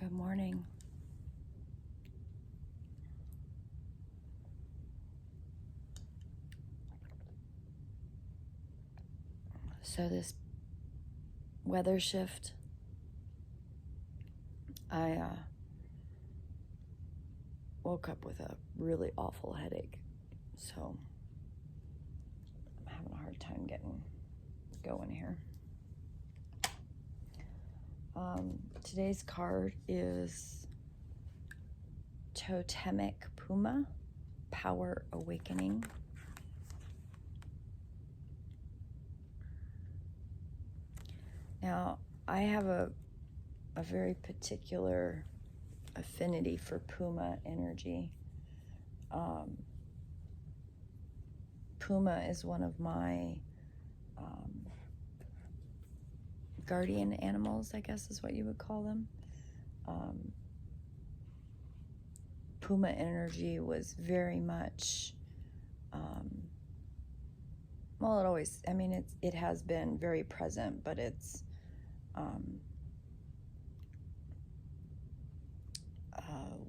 Good morning. So this weather shift, I woke up with a really awful headache. So I'm having a hard time getting going here. Today's card is Totemic Puma, Power Awakening. Now, I have a very particular affinity for Puma energy. Puma is one of my guardian animals, I guess is what you would call them. Puma energy was very much, it has been very present, but it's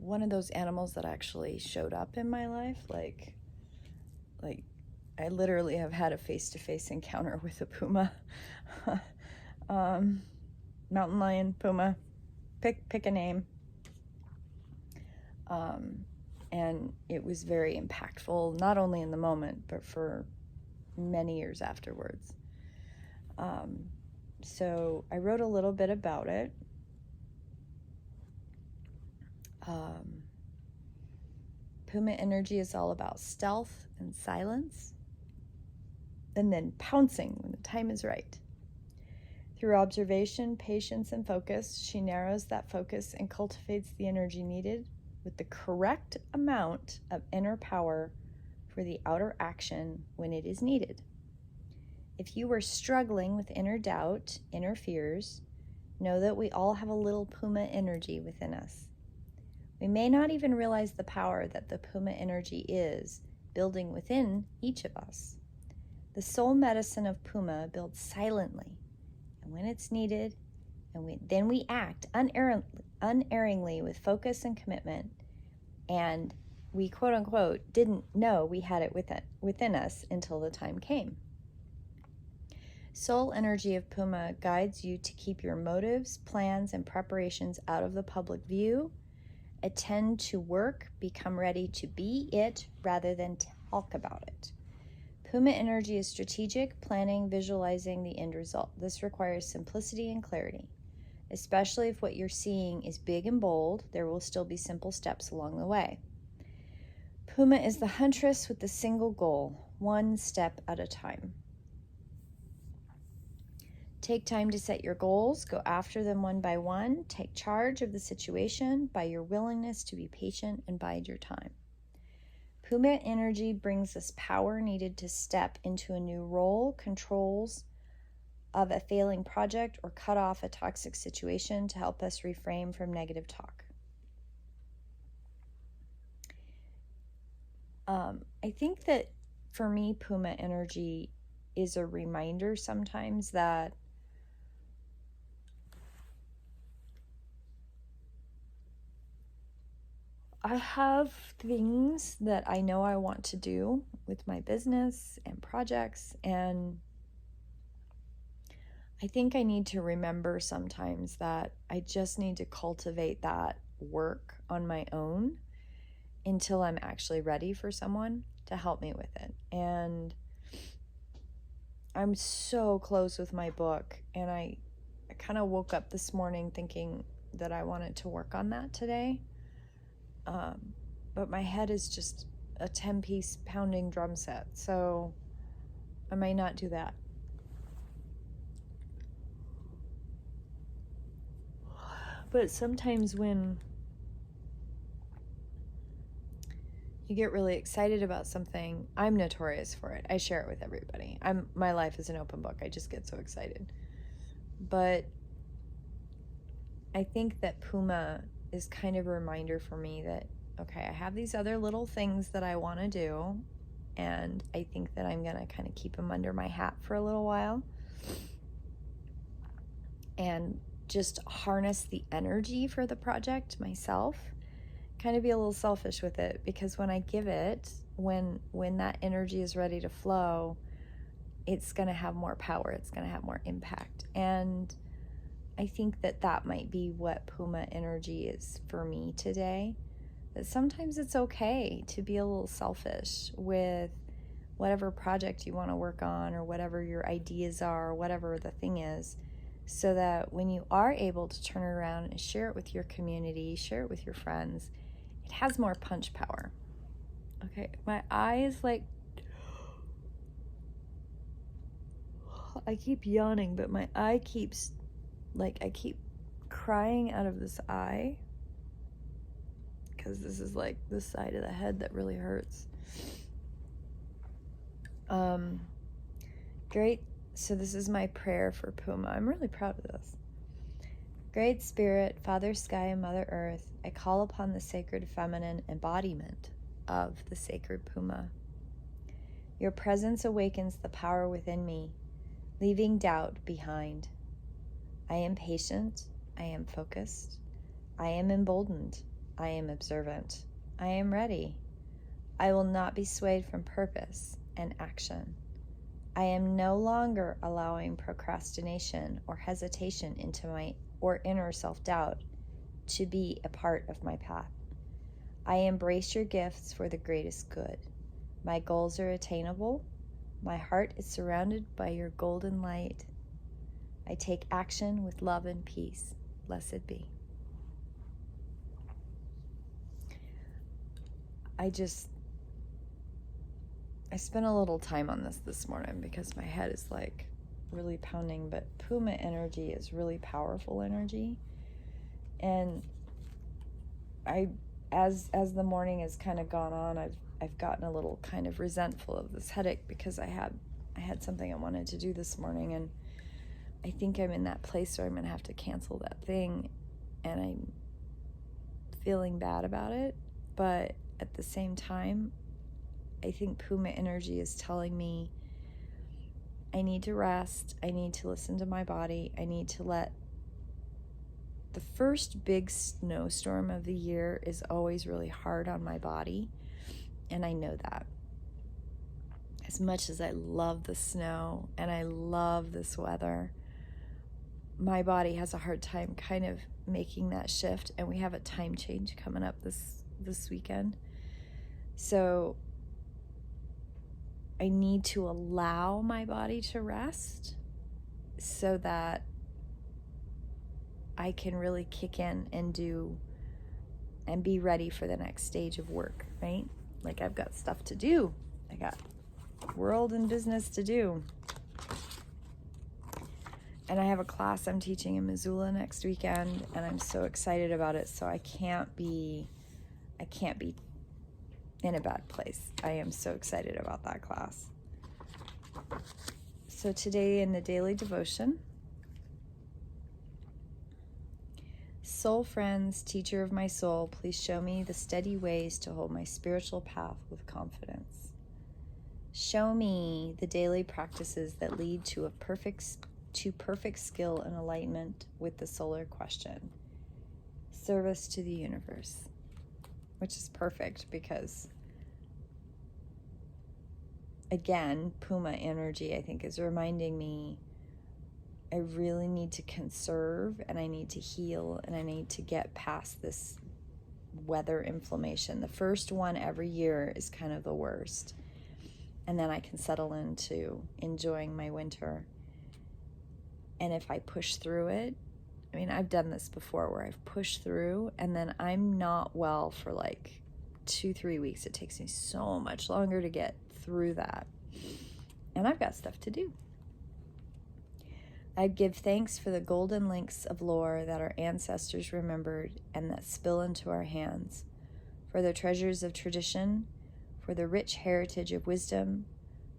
one of those animals that actually showed up in my life. Like I literally have had a face-to-face encounter with a puma. Mountain lion, puma, pick a name. And it was very impactful, not only in the moment, but for many years afterwards. So I wrote a little bit about it. Puma energy is all about stealth and silence, and then pouncing when the time is right. Through observation, patience, and focus, she narrows that focus and cultivates the energy needed with the correct amount of inner power for the outer action when it is needed. If you are struggling with inner doubt, inner fears, know that we all have a little Puma energy within us. We may not even realize the power that the Puma energy is building within each of us. The soul medicine of Puma builds silently, and when it's needed, then we act unerringly with focus and commitment, and we quote-unquote didn't know we had it within us until the time came. Soul energy of Puma guides you to keep your motives, plans, and preparations out of the public view. Attend to work, become ready to be it rather than talk about it. Puma energy is strategic, planning, visualizing the end result. This requires simplicity and clarity. Especially if what you're seeing is big and bold, there will still be simple steps along the way. Puma is the huntress with the single goal, one step at a time. Take time to set your goals, go after them one by one, take charge of the situation by your willingness to be patient and bide your time. Puma energy brings us power needed to step into a new role, controls of a failing project, or cut off a toxic situation to help us refrain from negative talk. I think that for me, Puma energy is a reminder sometimes that I have things that I know I want to do with my business and projects, and I think I need to remember sometimes that I just need to cultivate that work on my own until I'm actually ready for someone to help me with it. And I'm so close with my book, and I kind of woke up this morning thinking that I wanted to work on that today. But my head is just a 10-piece pounding drum set, so I might not do that. But sometimes when you get really excited about something, I'm notorious for it. I share it with everybody. My life is an open book. I just get so excited. But I think that Puma is kind of a reminder for me that, okay, I have these other little things that I want to do, and I think that I'm going to kind of keep them under my hat for a little while. And just harness the energy for the project myself, kind of be a little selfish with it, because when I give it, when that energy is ready to flow, it's going to have more power, it's going to have more impact. And I think that might be what Puma energy is for me today. That sometimes it's okay to be a little selfish with whatever project you want to work on, or whatever your ideas are, or whatever the thing is, so that when you are able to turn it around and share it with your community, share it with your friends, it has more punch power. Okay, my eye is like, I keep yawning, but my eye keeps, like, I keep crying out of this eye, because this is like the side of the head that really hurts. Great. So this is my prayer for Puma. I'm really proud of this. Great Spirit, Father Sky and Mother Earth, I call upon the sacred feminine embodiment of the sacred Puma. Your presence awakens the power within me, leaving doubt behind. I am patient. I am focused. I am emboldened. I am observant. I am ready. I will not be swayed from purpose and action. I am no longer allowing procrastination or hesitation into my inner self-doubt to be a part of my path. I embrace your gifts for the greatest good. My goals are attainable. My heart is surrounded by your golden light. I take action with love and peace. Blessed be. I spent a little time on this morning because my head is like really pounding, but Puma energy is really powerful energy. And as the morning has kind of gone on, I've gotten a little kind of resentful of this headache, because I had something I wanted to do this morning, and I think I'm in that place where I'm going to have to cancel that thing, and I'm feeling bad about it. But at the same time, I think Puma energy is telling me I need to rest. I need to listen to my body. I need to let the first big snowstorm of the year is always really hard on my body. And I know that. As much as I love the snow and I love this weather, my body has a hard time kind of making that shift. And we have a time change coming up this weekend. So I need to allow my body to rest so that I can really kick in and do and be ready for the next stage of work, right? Like, I've got stuff to do. I got world and business to do. And I have a class I'm teaching in Missoula next weekend, and I'm so excited about it. So I can't be in a bad place. I am so excited about that class. So today in the daily devotion, soul friends, teacher of my soul, please show me the steady ways to hold my spiritual path with confidence. Show me the daily practices that lead to perfect skill and alignment with the solar question, service to the universe, which is perfect because, again, Puma energy, I think, is reminding me I really need to conserve, and I need to heal, and I need to get past this weather inflammation. The first one every year is kind of the worst. And then I can settle into enjoying my winter. And if I push through it, I mean, I've done this before where I've pushed through and then I'm not well for like 2-3 weeks. It takes me so much longer to get through that. And I've got stuff to do. I give thanks for the golden links of lore that our ancestors remembered and that spill into our hands, for the treasures of tradition, for the rich heritage of wisdom,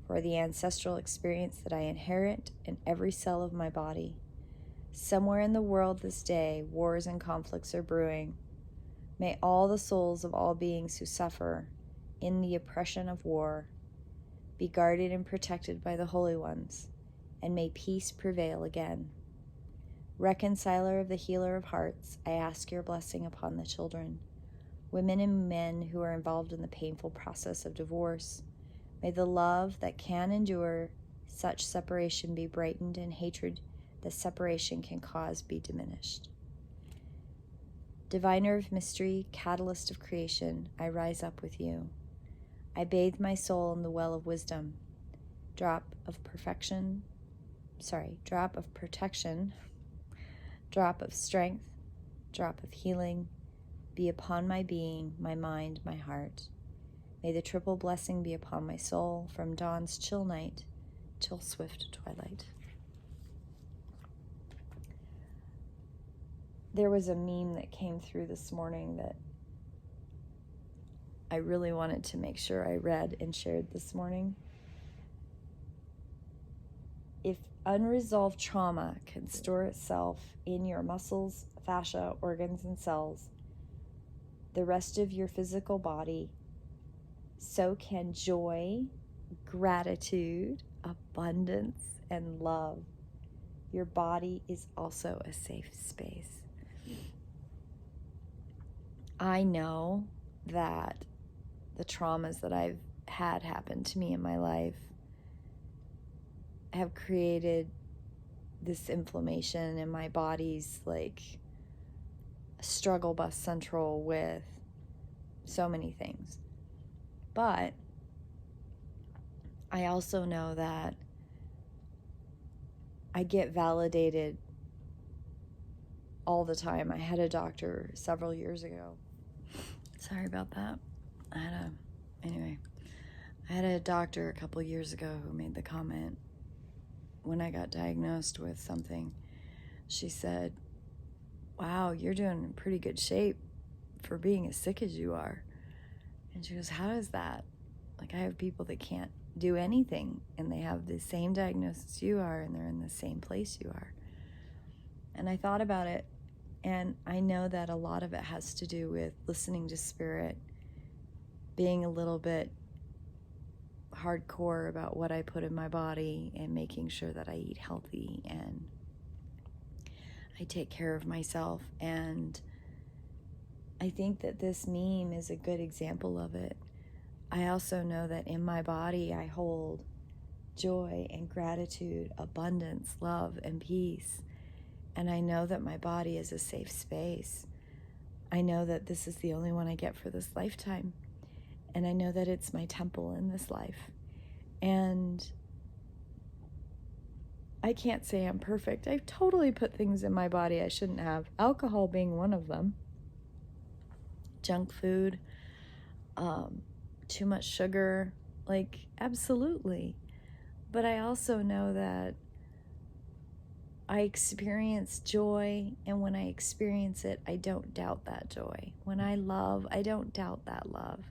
for the ancestral experience that I inherit in every cell of my body. Somewhere in the world this day, wars and conflicts are brewing. May all the souls of all beings who suffer in the oppression of war be guarded and protected by the holy ones, and may peace prevail again. Reconciler of the healer of hearts, I ask your blessing upon the children, women and men who are involved in the painful process of divorce. May the love that can endure such separation be brightened, and hatred that separation can cause be diminished. Diviner of mystery, catalyst of creation, I rise up with you. I bathe my soul in the well of wisdom. Drop of protection, drop of strength, drop of healing, be upon my being, my mind, my heart. May the triple blessing be upon my soul from dawn's chill night till swift twilight. There was a meme that came through this morning that I really wanted to make sure I read and shared this morning. If unresolved trauma can store itself in your muscles, fascia, organs, and cells, the rest of your physical body, so can joy, gratitude, abundance, and love. Your body is also a safe space. I know that the traumas that I've had happen to me in my life have created this inflammation in my body's like struggle bus central with so many things. But I also know that I get validated all the time. I had a doctor several years ago. Sorry about that. I had a doctor a couple years ago who made the comment when I got diagnosed with something. She said, "Wow, you're doing in pretty good shape for being as sick as you are." And she goes, "How is that? Like, I have people that can't do anything and they have the same diagnosis you are and they're in the same place you are." And I thought about it, and I know that a lot of it has to do with listening to spirit, being a little bit hardcore about what I put in my body and making sure that I eat healthy and I take care of myself. And I think that this meme is a good example of it. I also know that in my body I hold joy and gratitude, abundance, love, and peace. And I know that my body is a safe space. I know that this is the only one I get for this lifetime. And I know that it's my temple in this life. And I can't say I'm perfect. I've totally put things in my body I shouldn't have. Alcohol being one of them. Junk food. Too much sugar. Like, absolutely. But I also know that I experience joy, and when I experience it, I don't doubt that joy. When I love, I don't doubt that love.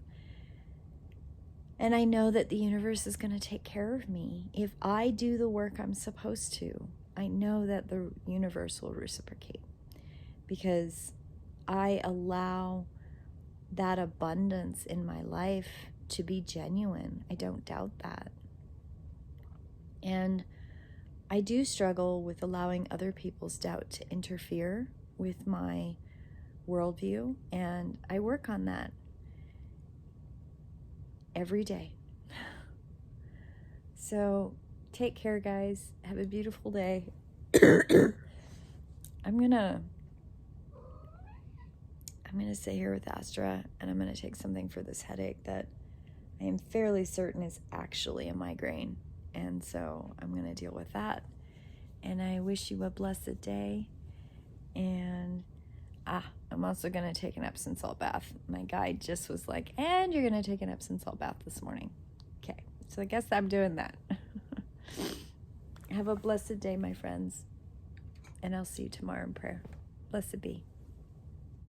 And I know that the universe is going to take care of me. If I do the work I'm supposed to, I know that the universe will reciprocate, because I allow that abundance in my life to be genuine. I don't doubt that. And I do struggle with allowing other people's doubt to interfere with my worldview, and I work on that every day. So take care, guys. Have a beautiful day. I'm gonna sit here with Astra, and I'm gonna take something for this headache that I am fairly certain is actually a migraine. And so I'm gonna deal with that. And I wish you a blessed day. And I'm also gonna take an Epsom salt bath. My guide just was like, "And you're gonna take an Epsom salt bath this morning." Okay, so I guess I'm doing that. Have a blessed day, my friends. And I'll see you tomorrow in prayer. Blessed be.